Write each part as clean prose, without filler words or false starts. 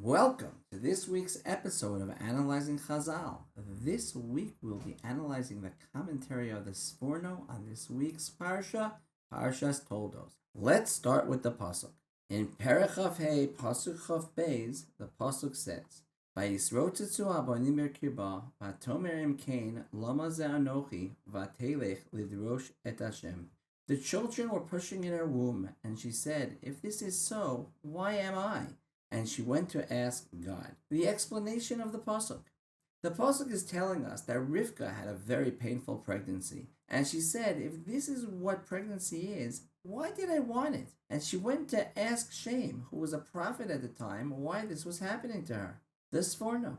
Welcome to this week's episode of Analyzing Chazal. This week we'll be analyzing the commentary of the Sforno on this week's Parsha, Parshas Toldos. Let's start with the Pasuk. In Perek Chaf Hey, Pasuk Chaf Beis, the Pasuk says, Vayisrotetzu abonim berkirba, vatomer im kain, lama ze anochi, vatelech lidrosh et Hashem. The children were pushing in her womb, and she said, if this is so, why am I? And she went to ask God. The explanation of the Pasuk. The Pasuk is telling us that Rivka had a very painful pregnancy. And she said, if this is what pregnancy is, why did I want it? And she went to ask Shem, who was a prophet at the time, why this was happening to her. The Sforno.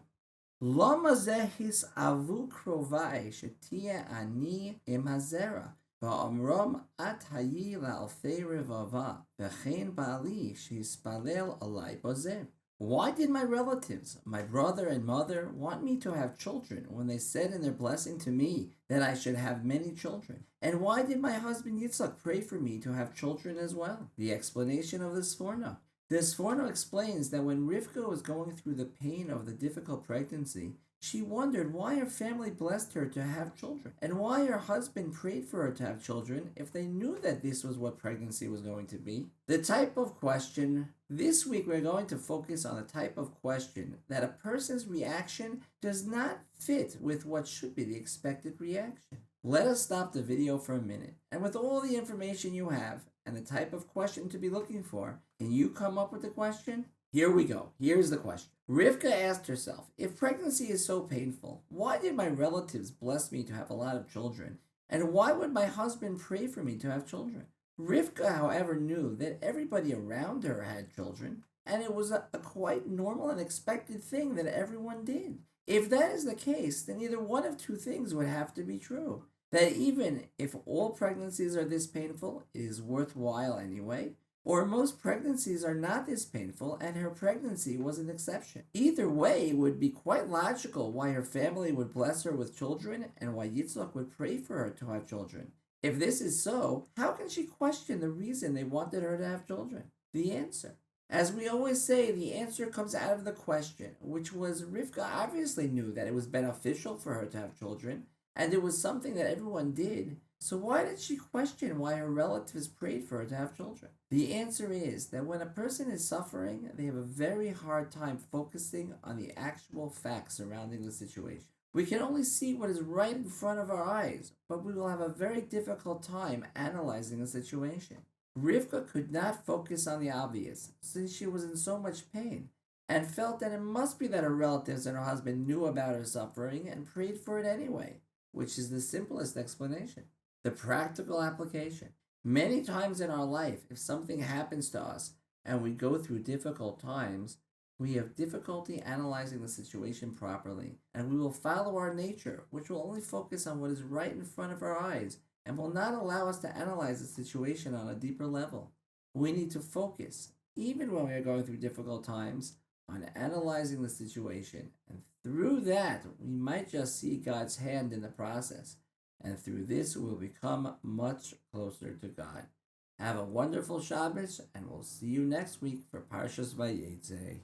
Lama zehis avu krovai shetia ani imhazera. Va'amram at hayi la'alfei revava, v'chein ba'ali shehispalel alai bozeh. Why did my relatives, my brother and mother, want me to have children when they said in their blessing to me that I should have many children? And why did my husband Yitzchak pray for me to have children as well? The explanation of the Sforno. The Sforno explains that when Rivka was going through the pain of the difficult pregnancy, she wondered why her family blessed her to have children, and why her husband prayed for her to have children if they knew that this was what pregnancy was going to be. The type of question. This week we're going to focus on the type of question that a person's reaction does not fit with what should be the expected reaction. Let us stop the video for a minute, and with all the information you have and the type of question to be looking for, can you come up with the question? Here we go. Here's the question. Rivka asked herself, if pregnancy is so painful, why did my relatives bless me to have a lot of children? And why would my husband pray for me to have children? Rivka, however, knew that everybody around her had children, and it was a quite normal and expected thing that everyone did. If that is the case, then either one of two things would have to be true. That even if all pregnancies are this painful, it is worthwhile anyway, or most pregnancies are not this painful and her pregnancy was an exception. Either way, it would be quite logical why her family would bless her with children and why Yitzchak would pray for her to have children. If this is so, how can she question the reason they wanted her to have children? The answer. As we always say, the answer comes out of the question, which was Rivka obviously knew that it was beneficial for her to have children, and it was something that everyone did. So why did she question why her relatives prayed for her to have children? The answer is that when a person is suffering, they have a very hard time focusing on the actual facts surrounding the situation. We can only see what is right in front of our eyes, but we will have a very difficult time analyzing the situation. Rivka could not focus on the obvious, since she was in so much pain, and felt that it must be that her relatives and her husband knew about her suffering and prayed for it anyway, which is the simplest explanation. The practical application. Many times in our life, if something happens to us and we go through difficult times, we have difficulty analyzing the situation properly, and we will follow our nature, which will only focus on what is right in front of our eyes and will not allow us to analyze the situation on a deeper level. We need to focus, even when we are going through difficult times, on analyzing the situation, and through that, we might just see God's hand in the process. And through this, we'll become much closer to God. Have a wonderful Shabbos, and we'll see you next week for Parshas Vayetze.